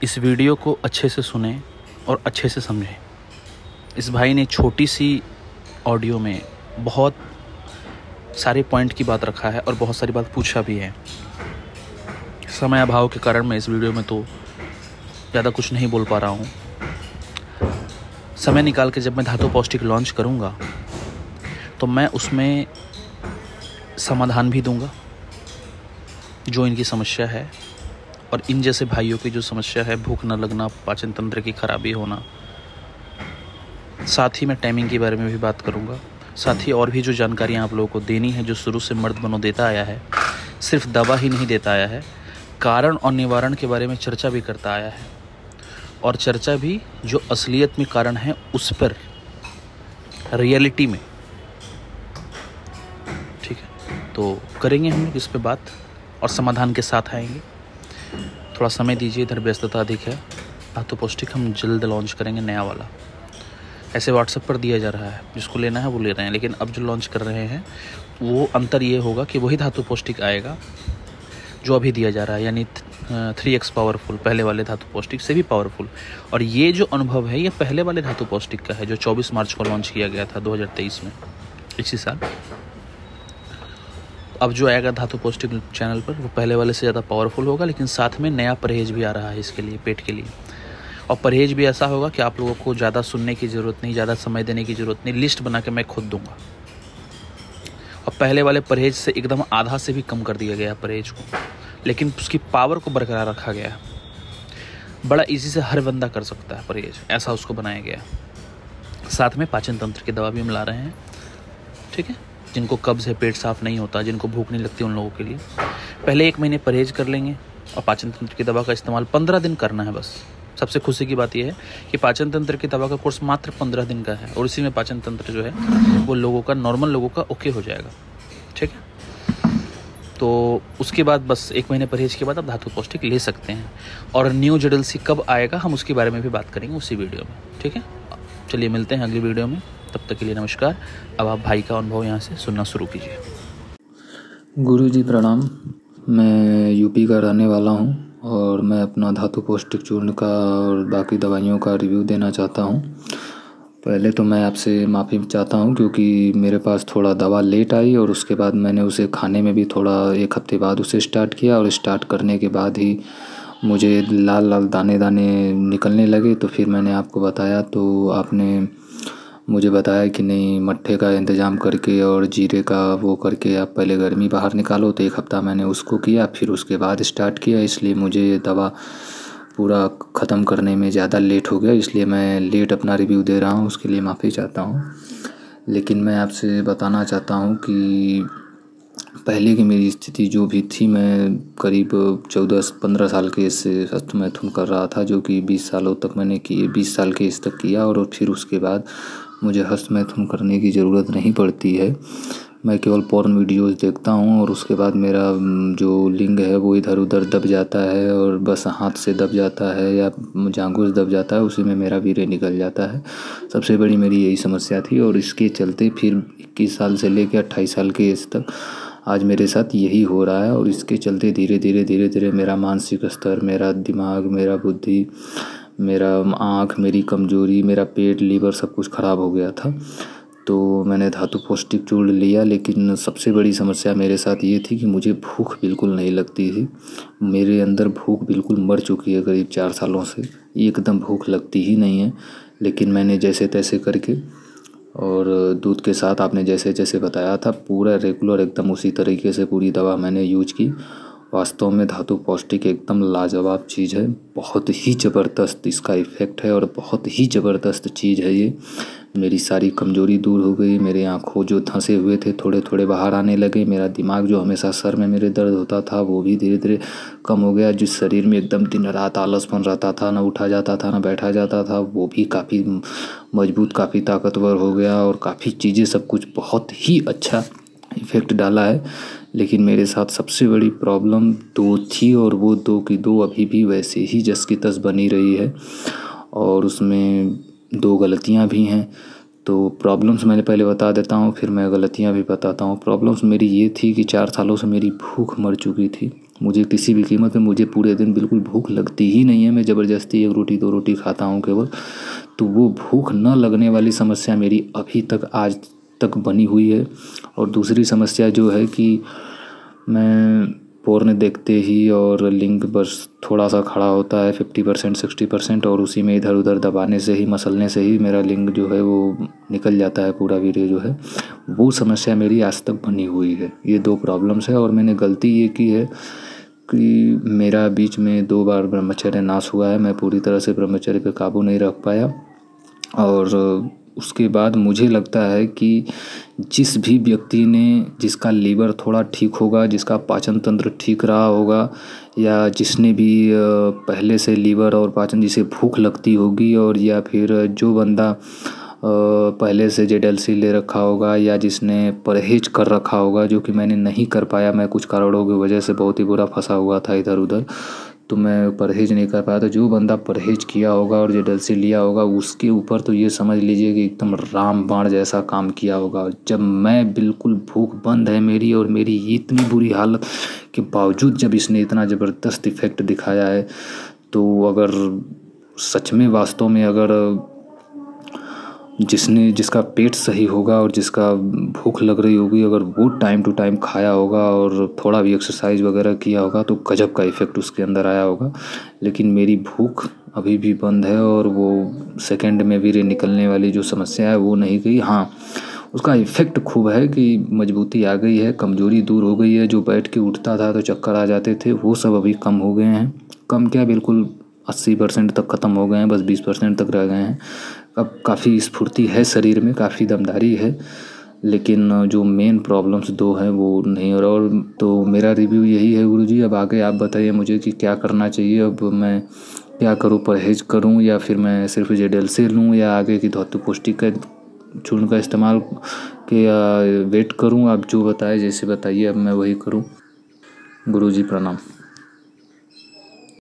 इस वीडियो को अच्छे से सुने और अच्छे से समझें। इस भाई ने छोटी सी ऑडियो में बहुत सारे पॉइंट की बात रखा है और बहुत सारी बात पूछा भी है। समय अभाव के कारण मैं इस वीडियो में तो ज़्यादा कुछ नहीं बोल पा रहा हूँ। समय निकाल के जब मैं धातु पौष्टिक लॉन्च करूँगा तो मैं उसमें समाधान भी दूंगा जो इनकी समस्या है, और इन जैसे भाइयों की जो समस्या है, भूख न लगना, पाचन तंत्र की खराबी होना। साथ ही मैं टाइमिंग के बारे में भी बात करूंगा। साथ ही और भी जो जानकारियां आप लोगों को देनी है, जो शुरू से मर्द बनो देता आया है, सिर्फ दवा ही नहीं देता आया है, कारण और निवारण के बारे में चर्चा भी करता आया है, और चर्चा भी जो असलियत में कारण है उस पर, रियलिटी में। ठीक है, तो करेंगे हम लोग इस पे बात और समाधान के साथ आएंगे। थोड़ा समय दीजिए, इधर व्यस्तता अधिक है। धातु पौष्टिक हम जल्द लॉन्च करेंगे, नया वाला। ऐसे व्हाट्सएप पर दिया जा रहा है, जिसको लेना है वो ले रहे हैं, लेकिन अब जो लॉन्च कर रहे हैं वो अंतर ये होगा कि वही धातु पौष्टिक आएगा जो अभी दिया जा रहा है, यानी 3x पावरफुल, पहले वाले धातु पौष्टिक से भी पावरफुल। और ये जो अनुभव है ये पहले वाले धातु पौष्टिक का है, जो 24 मार्च को लॉन्च किया गया था 2023 में, इसी साल। अब जो आएगा धातु पौष्टिक चैनल पर वो पहले वाले से ज़्यादा पावरफुल होगा, लेकिन साथ में नया परहेज भी आ रहा है इसके लिए, पेट के लिए। और परहेज भी ऐसा होगा कि आप लोगों को ज़्यादा सुनने की ज़रूरत नहीं, ज़्यादा समय देने की ज़रूरत नहीं, लिस्ट बना के मैं खुद दूंगा। और पहले वाले परहेज से एकदम आधा से भी कम कर दिया गया परहेज को, लेकिन उसकी पावर को बरकरार रखा गया। बड़ा इजी से हर बंदा कर सकता है परहेज, ऐसा उसको बनाया गया। साथ में पाचन तंत्र की दवा भी हम ला रहे हैं। ठीक है, जिनको कब्ज़ है, पेट साफ़ नहीं होता, जिनको भूख नहीं लगती, उन लोगों के लिए पहले 1 महीने परहेज कर लेंगे और पाचन तंत्र की दवा का इस्तेमाल 15 दिन करना है बस। सबसे खुशी की बात यह है कि पाचन तंत्र की दवा का कोर्स मात्र 15 दिन का है, और इसी में पाचन तंत्र जो है वो लोगों का, नॉर्मल लोगों का ओके हो जाएगा। ठीक है, तो उसके बाद बस 1 महीने परहेज के बाद आप धातु पौष्टिक ले सकते हैं। और न्यू जेडलसी कब आएगा हम उसके बारे में भी बात करेंगे उसी वीडियो में। ठीक है, चलिए मिलते हैं अगली वीडियो में, तब तक के लिए नमस्कार। अब आप भाई का अनुभव यहाँ से सुनना शुरू कीजिए। गुरुजी प्रणाम। मैं यूपी का रहने वाला हूँ और मैं अपना धातु पौष्टिक चूर्ण का और बाकी दवाइयों का रिव्यू देना चाहता हूँ। पहले तो मैं आपसे माफ़ी चाहता हूँ क्योंकि मेरे पास थोड़ा दवा लेट आई, और उसके बाद मैंने उसे खाने में भी थोड़ा 1 हफ्ते बाद उसे स्टार्ट किया, और स्टार्ट करने के बाद ही मुझे लाल लाल दाने दाने निकलने लगे। तो फिर मैंने आपको बताया, तो आपने मुझे बताया कि नहीं, मट्ठे का इंतज़ाम करके और जीरे का वो करके आप पहले गर्मी बाहर निकालो। तो 1 हफ़्ता मैंने उसको किया, फिर उसके बाद स्टार्ट किया। इसलिए मुझे ये दवा पूरा ख़त्म करने में ज़्यादा लेट हो गया, इसलिए मैं लेट अपना रिव्यू दे रहा हूँ, उसके लिए माफ़ी चाहता हूँ। लेकिन मैं आपसे बताना चाहता हूँ कि पहले की मेरी स्थिति जो भी थी, मैं करीब 14-15 साल के एज से हस्त मैथुन कर रहा था, जो कि 20 सालों तक मैंने किए, 20 साल के एज तक किया, और फिर उसके बाद मुझे हस्त मैथुन करने की ज़रूरत नहीं पड़ती है। मैं केवल पॉर्न वीडियोज़ देखता हूँ, और उसके बाद मेरा जो लिंग है वो इधर उधर दब जाता है, और बस हाथ से दब जाता है या जांघों से दब जाता है, उसी में मेरा वीर्य निकल जाता है। सबसे बड़ी मेरी यही समस्या थी, और इसके चलते फिर 21 साल से लेकर 28 साल के एज तक आज मेरे साथ यही हो रहा है। और इसके चलते धीरे धीरे मेरा मानसिक स्तर, मेरा दिमाग, मेरा बुद्धि, मेरा आँख, मेरी कमज़ोरी, मेरा पेट, लीवर सब कुछ ख़राब हो गया था। तो मैंने धातु पौष्टिक चूर्ण लिया, लेकिन सबसे बड़ी समस्या मेरे साथ ये थी कि मुझे भूख बिल्कुल नहीं लगती थी। मेरे अंदर भूख बिल्कुल मर चुकी है, करीब 4 सालों से एकदम भूख लगती ही नहीं है। लेकिन मैंने जैसे तैसे करके, और दूध के साथ आपने जैसे जैसे बताया था, पूरा रेगुलर एकदम उसी तरीके से पूरी दवा मैंने यूज की। वास्तव में धातु पौष्टिक एकदम लाजवाब चीज़ है, बहुत ही ज़बरदस्त इसका इफ़ेक्ट है, और बहुत ही ज़बरदस्त चीज़ है ये। मेरी सारी कमज़ोरी दूर हो गई, मेरे आँखों जो धंसे हुए थे थोड़े थोड़े बाहर आने लगे, मेरा दिमाग जो हमेशा सर में मेरे दर्द होता था वो भी धीरे धीरे कम हो गया। जिस शरीर में एकदम दिन रात आलसपन रहता था, ना उठा जाता था ना बैठा जाता था, वो भी काफ़ी मजबूत, काफ़ी ताकतवर हो गया, और काफ़ी चीज़ें, सब कुछ बहुत ही अच्छा इफ़ेक्ट डाला है। लेकिन मेरे साथ सबसे बड़ी प्रॉब्लम 2 थी, और वो 2 की 2 अभी भी वैसे ही जस की तस बनी रही है, और उसमें 2 गलतियां भी हैं। तो प्रॉब्लम्स मैंने पहले बता देता हूँ, फिर मैं गलतियां भी बताता हूँ। प्रॉब्लम्स मेरी ये थी कि 4 सालों से मेरी भूख मर चुकी थी, मुझे किसी भी कीमत पे मुझे पूरे दिन बिल्कुल भूख लगती ही नहीं है। मैं ज़बरदस्ती 1 रोटी 2 रोटी खाता हूँ केवल। तो वो भूख न लगने वाली समस्या मेरी अभी तक आज तक बनी हुई है। और दूसरी समस्या जो है कि मैं पोर्न देखते ही और लिंग बस थोड़ा सा खड़ा होता है 50% 60%, और उसी में इधर उधर दबाने से ही, मसलने से ही मेरा लिंग जो है वो निकल जाता है, पूरा वीर्य जो है। वो समस्या मेरी आज तक बनी हुई है। ये 2 प्रॉब्लम्स है। और मैंने गलती ये की है कि मेरा बीच में 2 बार ब्रह्मचर्य नाश हुआ है। मैं पूरी तरह से ब्रह्मचर्य पे काबू नहीं रख पाया। और उसके बाद मुझे लगता है कि जिस भी व्यक्ति ने, जिसका लीवर थोड़ा ठीक होगा, जिसका पाचन तंत्र ठीक रहा होगा, या जिसने भी पहले से लीवर और पाचन, जिसे भूख लगती होगी, और या फिर जो बंदा पहले से जेडएलसी ले रखा होगा, या जिसने परहेज कर रखा होगा, जो कि मैंने नहीं कर पाया। मैं कुछ कारणों की वजह से बहुत ही बुरा फंसा हुआ था इधर उधर, तो मैं परहेज नहीं कर पाया। तो जो बंदा परहेज किया होगा और जेडएलसी लिया होगा, उसके ऊपर तो ये समझ लीजिए कि एकदम रामबाण जैसा काम किया होगा। जब मैं बिल्कुल भूख बंद है मेरी, और मेरी इतनी बुरी हालत के बावजूद जब इसने इतना ज़बरदस्त इफ़ेक्ट दिखाया है, तो अगर सच में वास्तव में अगर जिसका पेट सही होगा और जिसका भूख लग रही होगी, अगर वो टाइम टू टाइम खाया होगा और थोड़ा भी एक्सरसाइज वगैरह किया होगा, तो गजब का इफ़ेक्ट उसके अंदर आया होगा। लेकिन मेरी भूख अभी भी बंद है, और वो सेकंड में वीर्य निकलने वाली जो समस्या है वो नहीं गई। हाँ, उसका इफ़ेक्ट खूब है कि मजबूती आ गई है, कमज़ोरी दूर हो गई है। जो बैठ के उठता था तो चक्कर आ जाते थे, वो सब अभी कम हो गए हैं। कम क्या, बिल्कुल 80% तक ख़त्म हो गए हैं, बस 20% तक रह गए हैं। अब काफ़ी स्फूर्ति है शरीर में, काफ़ी दमदारी है। लेकिन जो मेन प्रॉब्लम्स 2 हैं वो नहीं हो रहा। और तो मेरा रिव्यू यही है गुरुजी। अब आगे आप बताइए मुझे कि क्या करना चाहिए। अब मैं क्या करूँ, परहेज करूँ, या फिर मैं सिर्फ जेडएलसी लूँ, या आगे की धातु पौष्टिक का चूर्ण का इस्तेमाल के वेट करूँ। आप जो बताए, जैसे बताइए, अब मैं वही करूँ। गुरुजी प्रणाम।